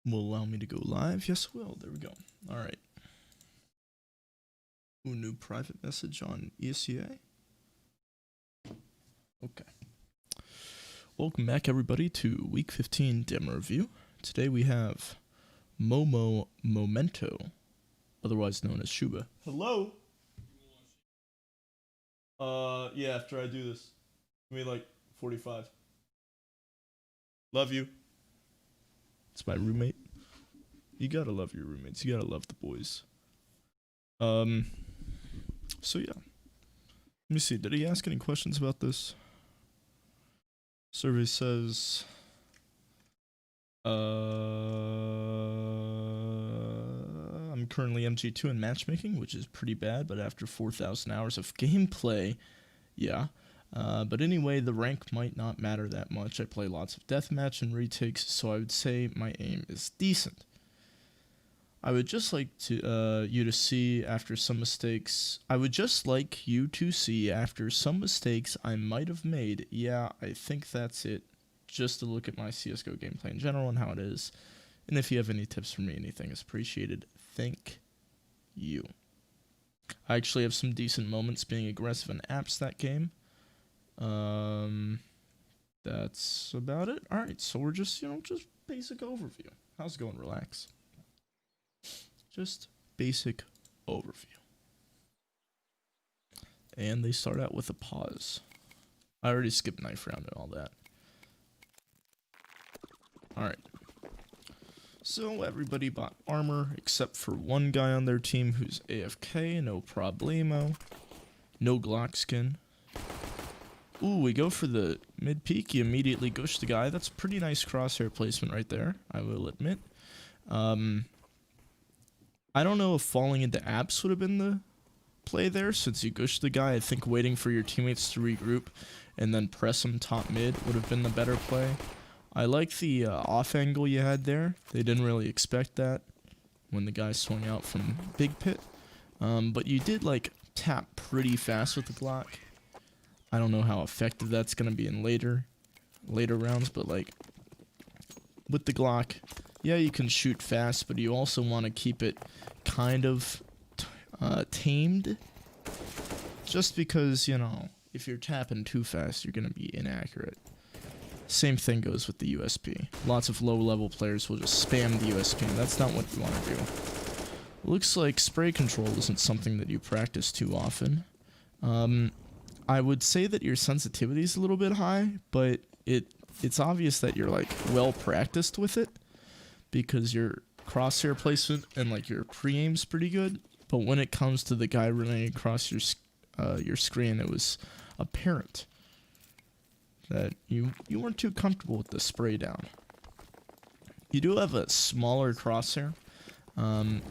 will allow me to go live. Yes, it will. There we go. All right. Ooh, new private message on ESCA. Okay. Welcome back, everybody, to Week 15 demo review. Today we have Momento, otherwise known as Shuba. Hello? Yeah, after I do this. Give me like 45. Love you. It's my roommate. You gotta love your roommates. You gotta love the boys. So yeah. Let me see. Did he ask any questions about this? Survey says, I'm currently MG2 in matchmaking, which is pretty bad, but after 4,000 hours of gameplay, yeah. But anyway, the rank might not matter that much. I play lots of deathmatch and retakes, so I would say my aim is decent. I would just like to you to see after some mistakes. I would just like you to see after some mistakes I might have made. Yeah, I think that's it. Just to look at my CSGO gameplay in general and how it is. And if you have any tips for me, anything is appreciated. Thank you. I actually have some decent moments being aggressive in apps that game. That's about it. All right, so we're just, just basic overview. How's it going? Relax. Just basic overview. And they start out with a pause. I already skipped knife round and all that. Alright. So everybody bought armor except for one guy on their team who's AFK, no problemo. No Glock skin. Ooh, we go for the mid peak, you immediately gush the guy. That's pretty nice crosshair placement right there, I will admit. I don't know if falling into apps would have been the play there, since you gushed the guy. I think waiting for your teammates to regroup and then press them top mid would have been the better play. I like the off angle you had there. They didn't really expect that when the guy swung out from big pit. But you did like tap pretty fast with the Glock. I don't know how effective that's going to be in later rounds, but like with the Glock, yeah, you can shoot fast, but you also want to keep it kind of tamed. Just because, if you're tapping too fast, you're going to be inaccurate. Same thing goes with the USP. Lots of low-level players will just spam the USP, and that's not what you want to do. Looks like spray control isn't something that you practice too often. I would say that your sensitivity is a little bit high, but it's obvious that you're like well practiced with it, because your crosshair placement and like your pre-aim's pretty good. But when it comes to the guy running across your screen, it was apparent that you weren't too comfortable with the spray down. You do have a smaller crosshair,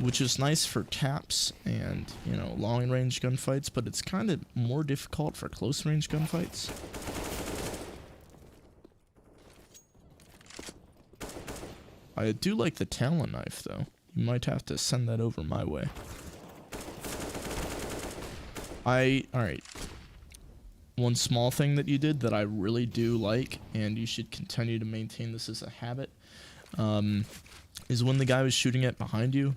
which is nice for taps and long range gunfights, but it's kind of more difficult for close range gunfights. I do like the Talon knife, though. You might have to send that over my way. Alright. One small thing that you did that I really do like, and you should continue to maintain this as a habit, is when the guy was shooting it behind you,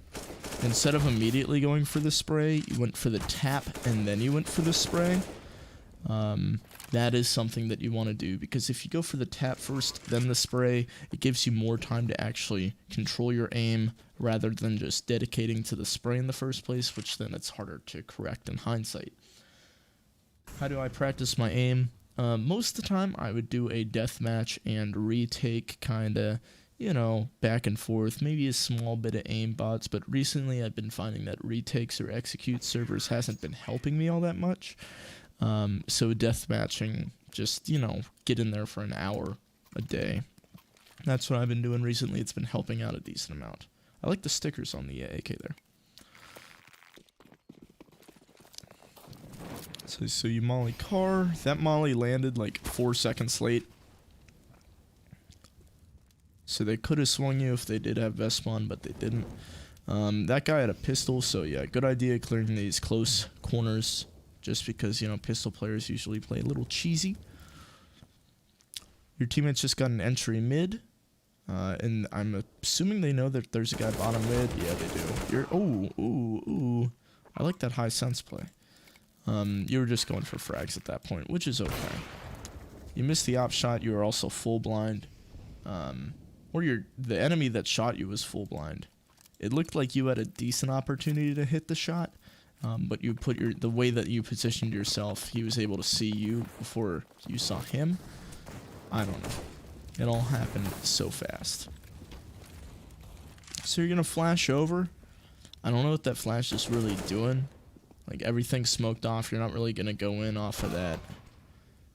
instead of immediately going for the spray, you went for the tap, and then you went for the spray. That is something that you want to do, because if you go for the tap first, then the spray, it gives you more time to actually control your aim, rather than just dedicating to the spray in the first place, which then it's harder to correct in hindsight. How do I practice my aim? Most of the time, I would do a deathmatch and retake, kinda, back and forth, maybe a small bit of aim bots, but recently I've been finding that retakes or execute servers hasn't been helping me all that much. So deathmatching, just, get in there for an hour a day. That's what I've been doing recently. It's been helping out a decent amount. I like the stickers on the AK there. So you molly car. That molly landed like 4 seconds late. So they could have swung you if they did have Vespon, but they didn't. That guy had a pistol, so yeah, good idea clearing these close corners. Just because, pistol players usually play a little cheesy. Your teammates just got an entry mid. And I'm assuming they know that there's a guy bottom mid. Yeah, they do. You're ooh. I like that high sense play. You were just going for frags at that point, which is okay. You missed the op shot. You were also full blind. Or the enemy that shot you was full blind. It looked like you had a decent opportunity to hit the shot, but you put the way that you positioned yourself, he was able to see you before you saw him. I don't know. It all happened so fast. So you're gonna flash over. I don't know what that flash is really doing. Like, everything's smoked off. You're not really gonna go in off of that.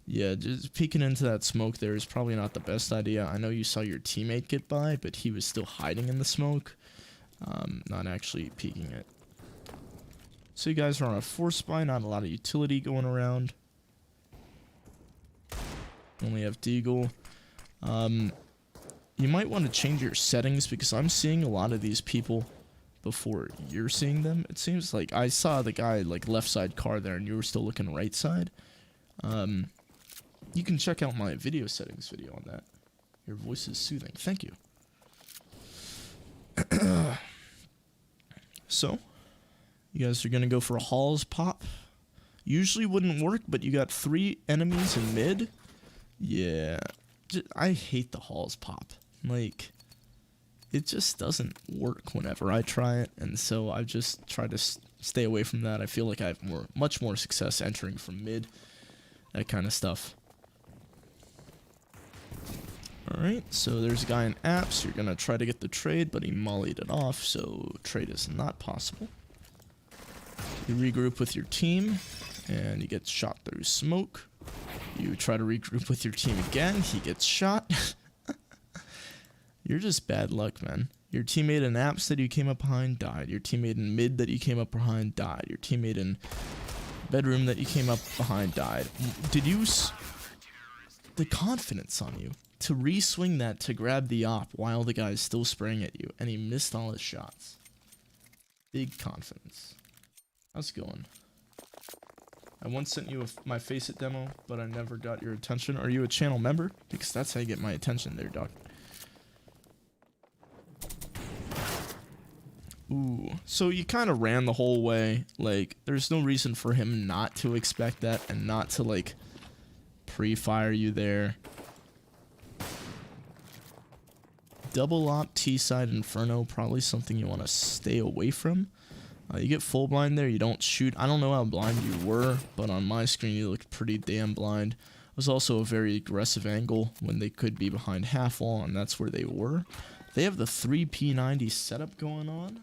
Yeah, just peeking into that smoke there is probably not the best idea. I know you saw your teammate get by, but he was still hiding in the smoke. Not actually peeking it. So you guys are on a force buy, not a lot of utility going around. Only have Deagle. You might want to change your settings because I'm seeing a lot of these people before you're seeing them. It seems like I saw the guy like left side car there and you were still looking right side. You can check out my video settings video on that. Your voice is soothing. Thank you. So, you guys are going to go for a Halls pop. Usually wouldn't work, but you got 3 enemies in mid. Yeah. I hate the Halls pop. Like, it just doesn't work whenever I try it, and so I just try to stay away from that. I feel like I have much more success entering from mid, that kind of stuff. Alright, so there's a guy in apps. You're gonna try to get the trade, but he mollied it off, so trade is not possible. You regroup with your team, and you get shot through smoke. You try to regroup with your team again, he gets shot. You're just bad luck, man. Your teammate in apps that you came up behind died. Your teammate in mid that you came up behind died. Your teammate in bedroom that you came up behind died. Did you... the confidence on you to re-swing that to grab the op while the guy's still spraying at you, and he missed all his shots. Big confidence. How's it going? I once sent you my Faceit demo, but I never got your attention. Are you a channel member? Because that's how you get my attention there, dog. Ooh, so you kind of ran the whole way. Like, there's no reason for him not to expect that and not to, like, pre-fire you there. Double op T-side Inferno, probably something you want to stay away from. You get full blind there, you don't shoot. I don't know how blind you were, but on my screen you looked pretty damn blind. It was also a very aggressive angle when they could be behind half wall, and that's where they were. They have the 3P90 setup going on.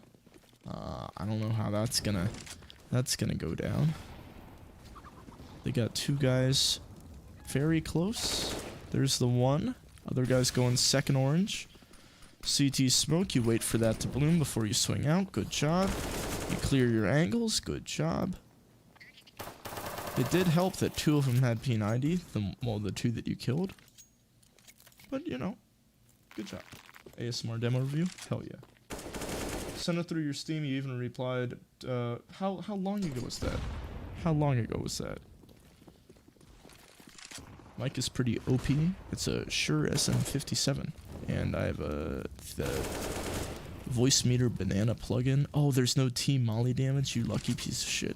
I don't know how that's gonna go down. They got 2 guys very close. There's the one. Other guy's going second orange. CT smoke, you wait for that to bloom before you swing out. Good job. You clear your angles. Good job. It did help that 2 of them had P90. The 2 that you killed. But, you know, good job. ASMR demo review? Hell yeah. Send it through your Steam. You even replied, how long ago was that? How long ago was that? Mic is pretty OP. It's a Shure SM57. And I have the voice meter banana plugin. Oh, there's no team molly damage, you lucky piece of shit.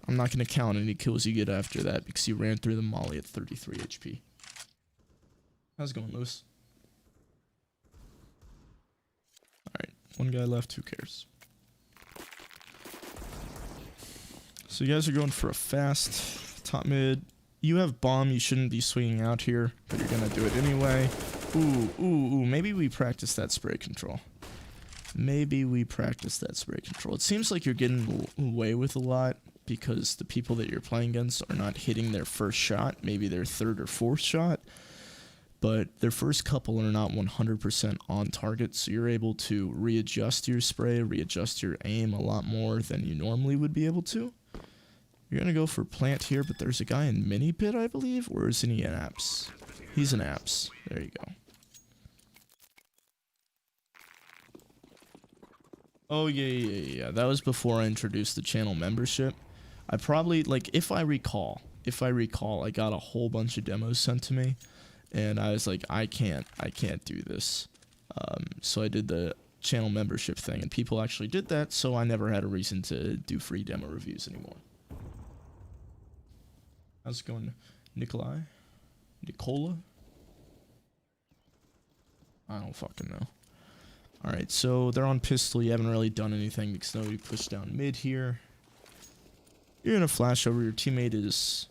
I'm not going to count any kills you get after that because you ran through the molly at 33 HP. How's it going, Lewis? Alright, 1 guy left, who cares? So you guys are going for a fast top mid. You have bomb, you shouldn't be swinging out here, but you're going to do it anyway. Ooh, maybe we practice that spray control. Maybe we practice that spray control. It seems like you're getting away with a lot because the people that you're playing against are not hitting their first shot, maybe their 3rd or 4th shot, but their first couple are not 100% on target, so you're able to readjust your spray, readjust your aim a lot more than you normally would be able to. You're going to go for plant here, but there's a guy in mini pit, I believe, or isn't he in apps? He's in apps. There you go. Oh, yeah. That was before I introduced the channel membership. I probably, like, if I recall, I got a whole bunch of demos sent to me. and I was like, I can't do this. So I did the channel membership thing, and people actually did that, so I never had a reason to do free demo reviews anymore. How's it going, Nicola? I don't fucking know. Alright, so they're on pistol. You haven't really done anything because nobody pushed down mid here. You're gonna flash over. Your teammate is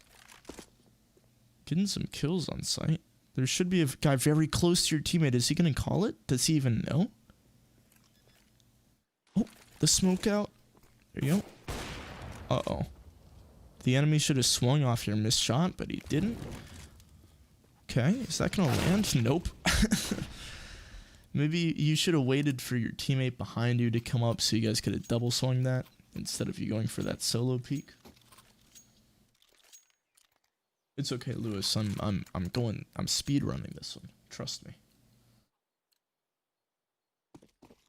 getting some kills on sight. There should be a guy very close to your teammate. Is he gonna call it? Does he even know? Oh, the smoke out. There you go. Uh-oh. The enemy should have swung off your missed shot, but he didn't. Okay, is that gonna land? Nope. Maybe you should have waited for your teammate behind you to come up so you guys could have double swung that instead of you going for that solo peek. It's okay, Lewis. I'm speed running this one. Trust me.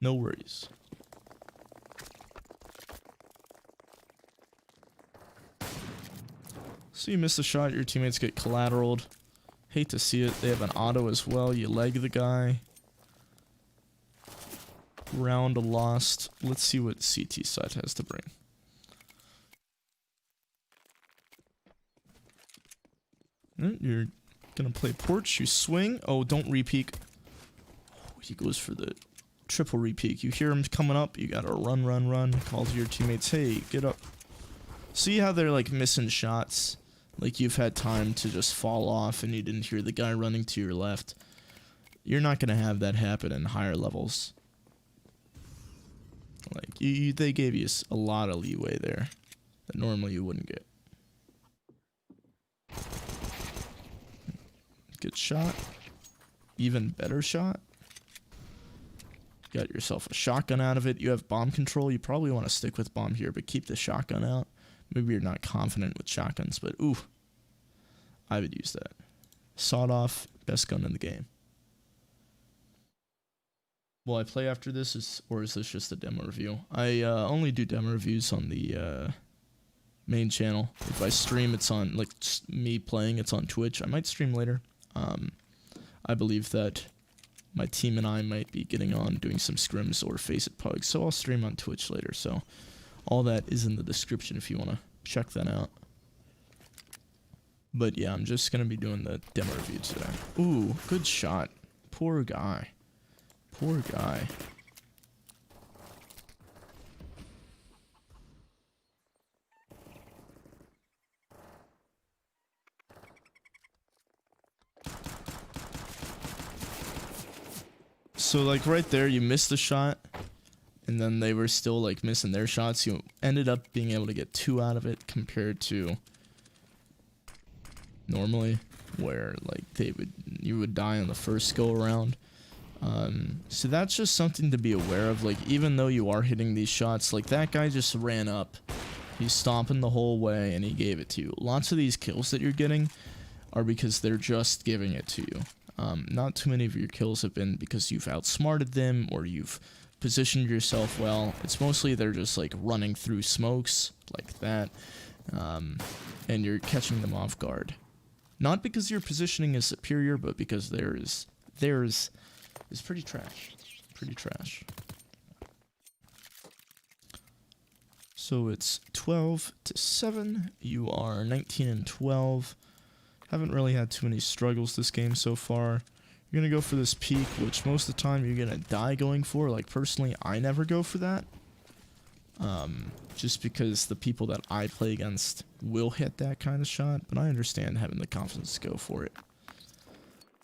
No worries. So you miss a shot, your teammates get collateraled. Hate to see it. They have an auto as well. You leg the guy. Round lost. Let's see what CT side has to bring. You're gonna play porch. You swing. Oh, don't re-peek. Oh, he goes for the triple re-peek. You hear him coming up. You gotta run. Call to your teammates. Hey, get up. See how they're like missing shots? Like you've had time to just fall off and you didn't hear the guy running to your left. You're not gonna have that happen in higher levels. Like they gave you a lot of leeway there that normally you wouldn't get. Good shot. Even better shot. Got yourself a shotgun out of it. You have bomb control. You probably want to stick with bomb here, but keep the shotgun out. Maybe you're not confident with shotguns, but ooh, I would use that. Sawed off, best gun in the game. Will I play after this, or is this just a demo review? I only do demo reviews on the main channel. If I stream, it's on, like, me playing, it's on Twitch. I might stream later. I believe that my team and I might be getting on doing some scrims or face it pugs, so I'll stream on Twitch later. So all that is in the description if you want to check that out. But yeah, I'm just going to be doing the demo review today. Ooh, good shot. Poor guy. Poor guy. So like right there, you missed the shot, and then they were still like missing their shots. You ended up being able to get 2 out of it compared to normally, where like you would die on the first go around. So that's just something to be aware of. Like even though you are hitting these shots, like that guy just ran up, he's stomping the whole way, and he gave it to you. Lots of these kills that you're getting are because they're just giving it to you. Not too many of your kills have been because you've outsmarted them or you've positioned yourself well. It's mostly they're just like running through smokes like that, and you're catching them off guard. Not because your positioning is superior, but because theirs is pretty trash. Pretty trash. So it's 12-7. You are 19-12. Haven't really had too many struggles this game so far. You're going to go for this peak, which most of the time you're going to die going for. Like, personally, I never go for that. Just because the people that I play against will hit that kind of shot. But I understand having the confidence to go for it.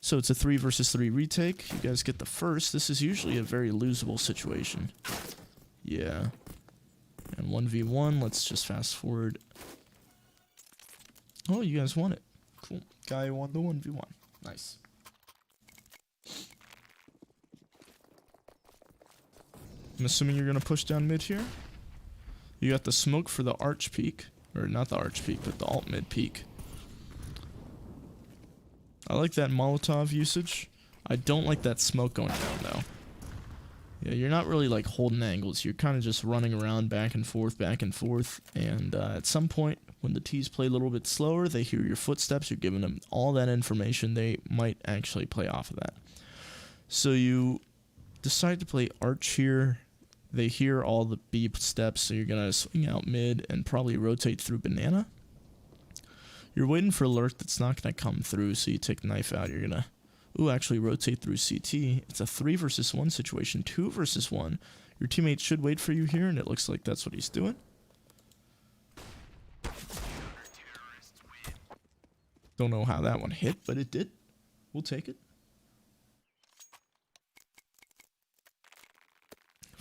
So it's a 3 versus 3 retake. You guys get the first. This is usually a very losable situation. Yeah. And 1v1. Let's just fast forward. Oh, you guys won it. Cool. Guy won the 1v1. Nice. I'm assuming you're going to push down mid here. You got the smoke for the arch peak. Or not the arch peak, but the alt mid peak. I like that Molotov usage. I don't like that smoke going down though. Yeah, you're not really like holding angles. You're kind of just running around back and forth, and at some point, When the T's play a little bit slower, they hear your footsteps. You're giving them all that information. They might actually play off of that. So you decide to play arch here. They hear all the B steps, so you're going to swing out mid and probably rotate through banana. You're waiting for lurk that's not going to come through, so you take knife out. You're going to, actually rotate through CT. It's a 3 versus 1 situation, 2 versus 1. Your teammate should wait for you here, and it looks like that's what he's doing. Don't know how that one hit, but it did. We'll take it.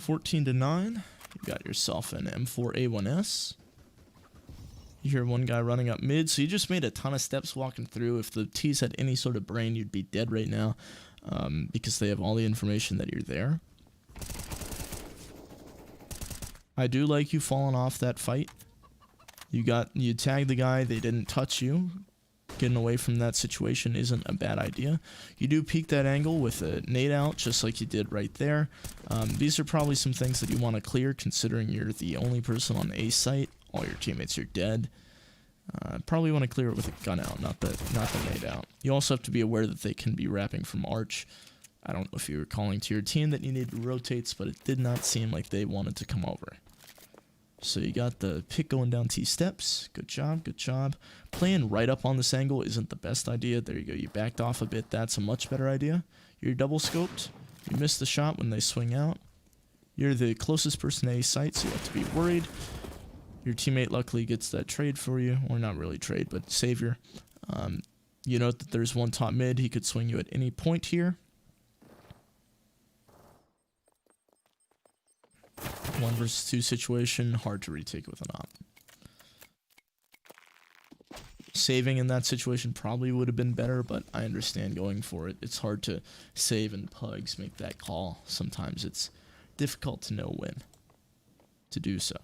14-9. You got yourself an M4A1S. You hear one guy running up mid, so you just made a ton of steps walking through. If the T's had any sort of brain, you'd be dead right now, because they have all the information that you're there. I do like you falling off that fight. You tagged the guy, they didn't touch you. Getting away from that situation isn't a bad idea. You do peek that angle with a nade out, just like you did right there. These are probably some things that you want to clear, considering you're the only person on A site. All your teammates are dead. Probably want to clear it with a gun out, not the nade out. You also have to be aware that they can be wrapping from arch. I don't know if you were calling to your team that you needed rotates, but it did not seem like they wanted to come over. So you got the pick going down T steps. Good job, good job. Playing right up on this angle isn't the best idea. There you go. You backed off a bit. That's a much better idea. You're double scoped. You missed the shot when they swing out. You're the closest person to A site, so you have to be worried. Your teammate luckily gets that trade for you. Or not really trade, but savior. You note that there's one top mid. He could swing you at any point here. 1 versus 2 situation, hard to retake with an op. Saving in that situation probably would have been better, but I understand going for it. It's hard to save and pugs make that call. Sometimes it's difficult to know when to do so.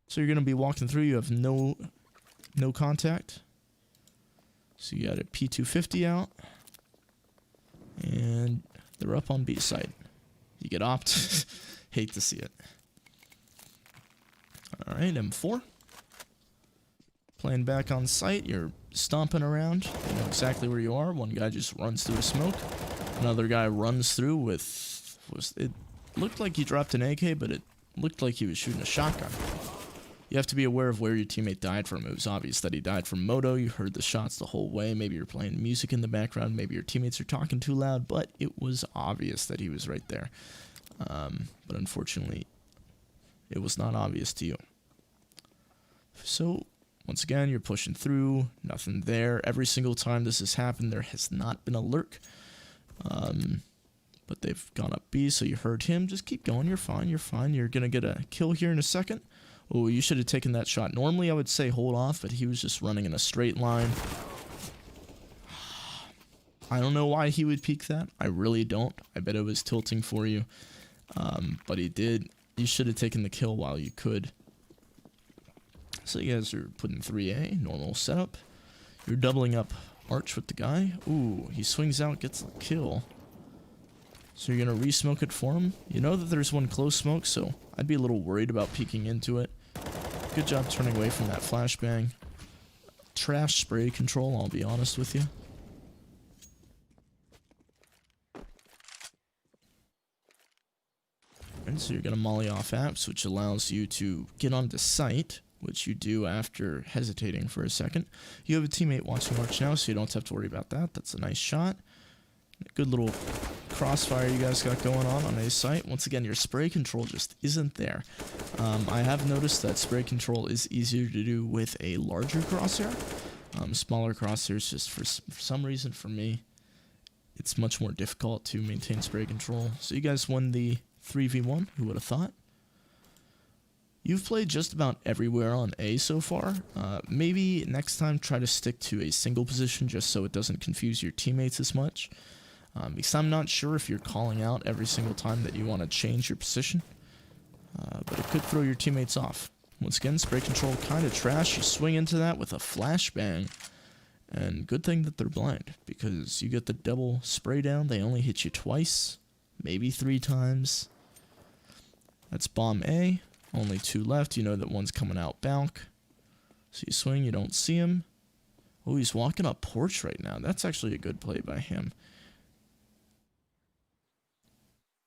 So you're going to be walking through, you have no contact. So you got a P250 out. And they're up on B site. You get opt. Hate to see it. Alright, M4. Playing back on site, you're stomping around. You know exactly where you are. One guy just runs through a smoke. Another guy runs through with... It looked like he dropped an AK, but it looked like he was shooting a shotgun. You have to be aware of where your teammate died from. It was obvious that he died from moto. You heard the shots the whole way. Maybe you're playing music in the background. Maybe your teammates are talking too loud, but it was obvious that he was right there. But unfortunately, it was not obvious to you. So, once again, you're pushing through. Nothing there. Every single time this has happened, there has not been a lurk. But they've gone up B, so you heard him. Just keep going. You're fine. You're fine. You're going to get a kill here in a second. Oh, you should have taken that shot. Normally, I would say hold off, but he was just running in a straight line. I don't know why he would peek that. I really don't. I bet it was tilting for you. But he did. You should have taken the kill while you could. So you guys are putting 3A. Normal setup. You're doubling up arch with the guy. Ooh, he swings out, gets the kill. So you're going to re-smoke it for him. You know that there's one close smoke, so I'd be a little worried about peeking into it. Good job turning away from that flashbang. Trash spray control, I'll be honest with you. And so you're going to molly off apps, which allows you to get onto site, which you do after hesitating for a second. You have a teammate watching arch now, so you don't have to worry about that. That's a nice shot. Good little crossfire you guys got going on A site. Once again, your spray control just isn't there. I have noticed that spray control is easier to do with a larger crosshair. Smaller crosshairs, just for some reason for me, it's much more difficult to maintain spray control. So you guys won the 3v1, who would have thought? You've played just about everywhere on A so far. Maybe next time try to stick to a single position just so it doesn't confuse your teammates as much. Because I'm not sure if you're calling out every single time that you want to change your position. But it could throw your teammates off. Once again, spray control kind of trash. You swing into that with a flashbang. And good thing that they're blind, because you get the double spray down. They only hit you twice, maybe 3 times. That's bomb A. Only 2 left. You know that one's coming out balk. So you swing, you don't see him. Oh, he's walking up porch right now. That's actually a good play by him.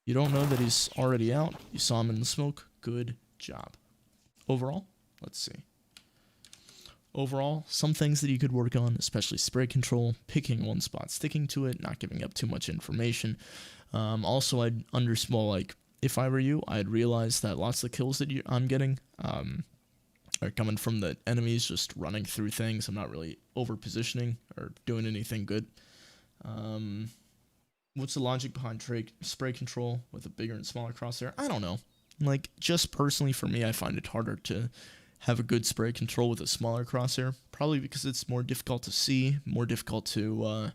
You don't know that he's already out. You saw him in the smoke. Good job. Overall, let's see. Overall, some things that you could work on, especially spray control, picking one spot, sticking to it, not giving up too much information. Also, I'd undersmall, like, if I were you, I'd realize that lots of the kills that I'm getting are coming from the enemies just running through things. I'm not really over-positioning or doing anything good. What's the logic behind spray control with a bigger and smaller crosshair? I don't know. Like, just personally for me, I find it harder to have a good spray control with a smaller crosshair. Probably because it's more difficult to see, more difficult to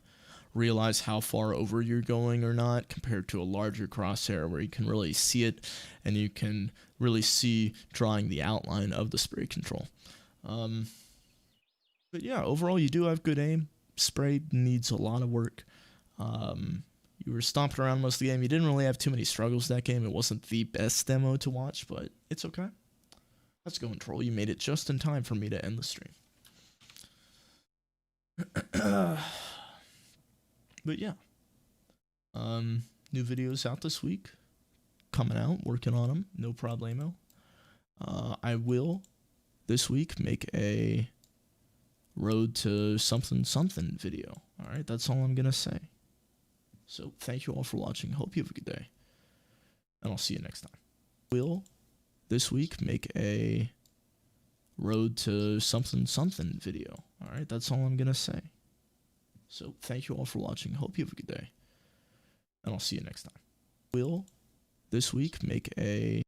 realize how far over you're going or not, compared to a larger crosshair where you can really see it and you can really see drawing the outline of the spray control. But yeah, overall you do have good aim. Spray needs a lot of work. You were stomping around most of the game. You didn't really have too many struggles that game. It wasn't the best demo to watch, but it's okay. Let's go, Troll. You made it just in time for me to end the stream. But yeah. New videos out this week. Coming out, working on them. No problemo. I will, this week, make a road to something video. Alright, that's all I'm going to say. So, thank you all for watching. Hope you have a good day. And I'll see you next time. Will, this week, make a road to something video. Alright, that's all I'm going to say. So, thank you all for watching. Hope you have a good day. And I'll see you next time. Will, this week, make a